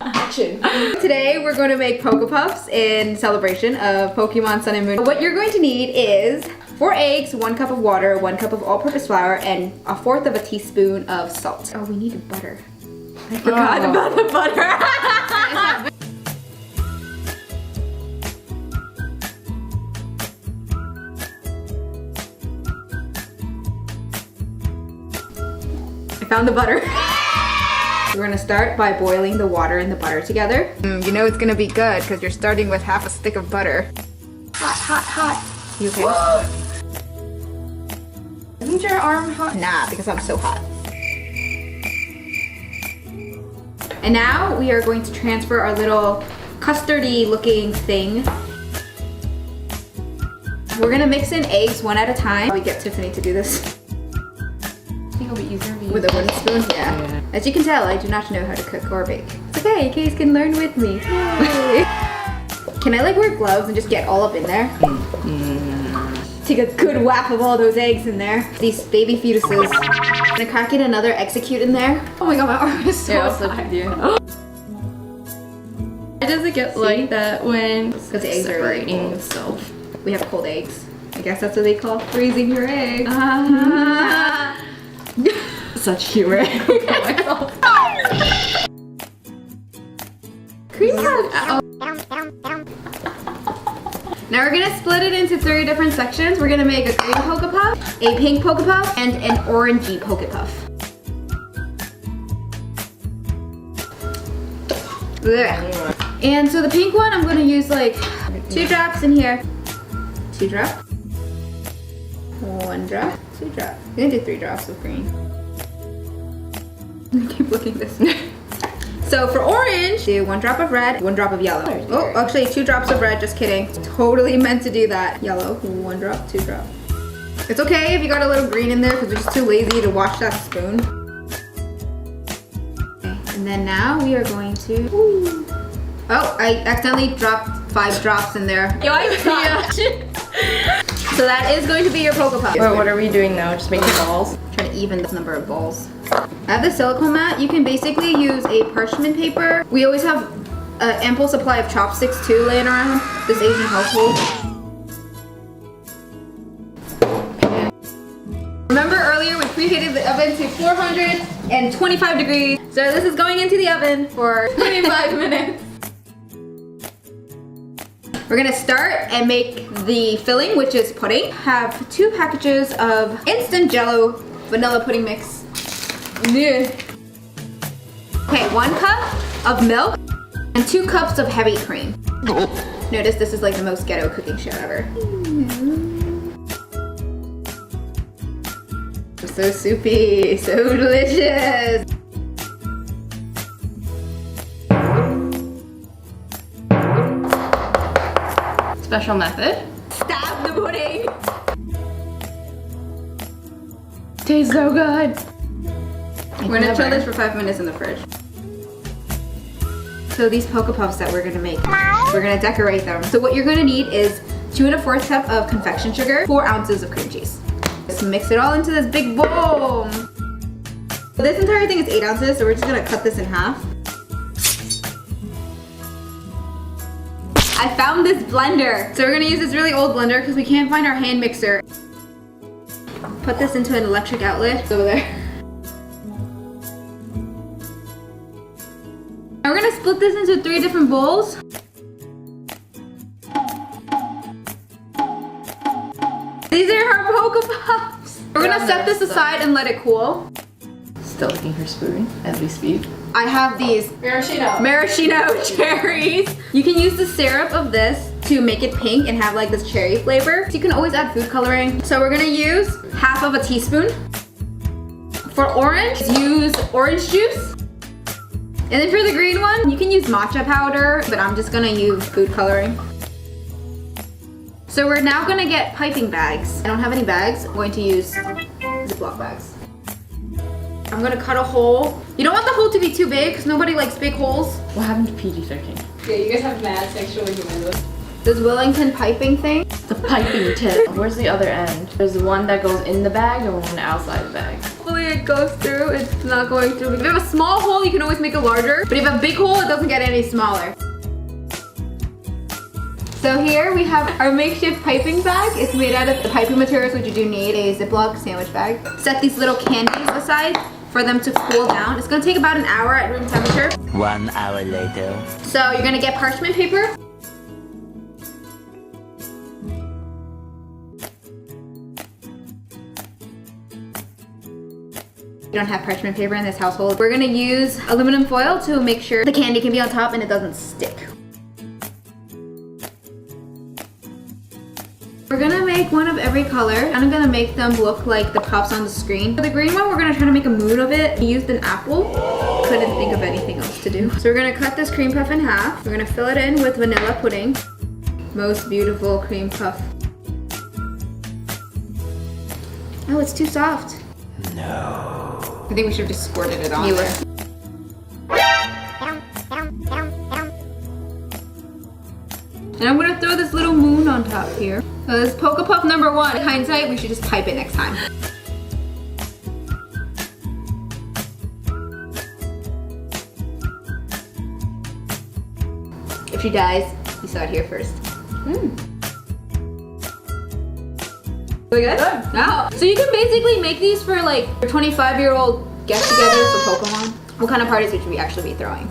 Action. Today we're going to make Poké Puffs in celebration of Pokemon Sun and Moon. What you're going to need is 4 eggs, 1 cup of water, 1 cup of all-purpose flour, and 1/4 of a teaspoon of salt. Oh, we needed butter. I forgot about the butter. I found the butter. We're gonna start by boiling the water and the butter together. You know it's gonna be good because you're starting with half a stick of butter. Hot, hot, hot. You okay? Isn't your arm hot? Nah, because I'm so hot. And now we are going to transfer our little custardy looking thing. We're gonna mix in eggs 1 at a time. We get Tiffany to do this. I think it'll be easier to use With a wooden spoon, yeah. As you can tell, I do not know how to cook or bake. It's okay, you guys can learn with me. Can I like wear gloves and just get all up in there? Take a good whack of all those eggs in there. These baby fetuses. I'm gonna crack in another execute in there. Oh my god, my arm is so hot. Why does it get like that when it's the eggs are separating itself? We have cold eggs. I guess that's what they call freezing your eggs. Such humor. Cream puff. Now we're gonna split it into 3 different sections. We're gonna make a green Poké Puff, a pink Poké Puff, and an orangey Poké Puff. Ugh. And so the pink one, I'm gonna use like 2 drops in here. 2 drops. 1 drop. 2 drops. We're gonna do 3 drops of green. I keep looking this way. So for orange, do 1 drop of red, 1 drop of yellow. Oh, actually 2 drops of red, just kidding. Totally meant to do that. Yellow, 1 drop, 2 drop. It's okay if you got a little green in there because we're just too lazy to wash that spoon. Okay, and then now we are going to, oh, I accidentally dropped 5 drops in there. Yo, I forgot. So that is going to be your Poké Puff. Wait, what are we doing now? Just making balls? Trying to even this number of balls. I have the silicone mat. You can basically use a parchment paper. We always have an ample supply of chopsticks too laying around this Asian household. Remember earlier we preheated the oven to 425 degrees. So this is going into the oven for 25 minutes. We're gonna start and make the filling, which is pudding. Have 2 packages of instant Jello Vanilla pudding mix. Okay, 1 cup of milk and 2 cups of heavy cream. Notice this is like the most ghetto cooking show ever. So soupy, so delicious. Special method. Stab the pudding. Tastes so good. We're gonna chill this for 5 minutes in the fridge. So these Poké Puffs that we're gonna make, we're gonna decorate them. So what you're gonna need is 2 1/4 cup of confection sugar, 4 ounces of cream cheese. Just mix it all into this big bowl. So this entire thing is 8 ounces, so we're just gonna cut this in half. I found this blender. So we're gonna use this really old blender because we can't find our hand mixer. Put this into an electric outlet. It's over there. Now we're gonna split this into 3 different bowls. These are our Poké Puffs. We're gonna set this aside and let it cool. Still licking her spoon as we speak. I have these maraschino cherries. You can use the syrup of this to make it pink and have like this cherry flavor. You can always add food coloring. So we're gonna use 1/2 of a teaspoon. For orange, use orange juice. And then for the green one, you can use matcha powder, but I'm just gonna use food coloring. So we're now gonna get piping bags. I don't have any bags. I'm going to use Ziploc bags. I'm gonna cut a hole. You don't want the hole to be too big because nobody likes big holes. What happened to PG-13? Yeah, you guys have mad sexual innuendos. This Wellington piping thing. The piping tip. Where's the other end? There's the one that goes in the bag and one outside the bag. Hopefully it goes through, it's not going through. If you have a small hole, you can always make it larger. But if you have a big hole, it doesn't get any smaller. So here we have our makeshift piping bag. It's made out of the piping materials, which you do need a Ziploc sandwich bag. Set these little candies aside for them to cool down. It's gonna take about an hour at room temperature. 1 hour later. So you're gonna get parchment paper. We don't have parchment paper in this household. We're gonna use aluminum foil to make sure the candy can be on top and it doesn't stick. We're gonna make one of every color, and I'm gonna make them look like the puffs on the screen. For the green one, we're gonna try to make a moon of it. We used an apple. Couldn't think of anything else to do. So we're gonna cut this cream puff in half. We're gonna fill it in with vanilla pudding. Most beautiful cream puff. Oh, it's too soft. No. I think we should have just squirted it on there. And I'm gonna throw this little moon on top here. So this is Poké Puff number 1. In hindsight, we should just pipe it next time. If she dies, you saw it here first. Really good? Good. Wow. So you can basically make these for like a 25-year-old get-together for Pokemon. What kind of parties would we actually be throwing?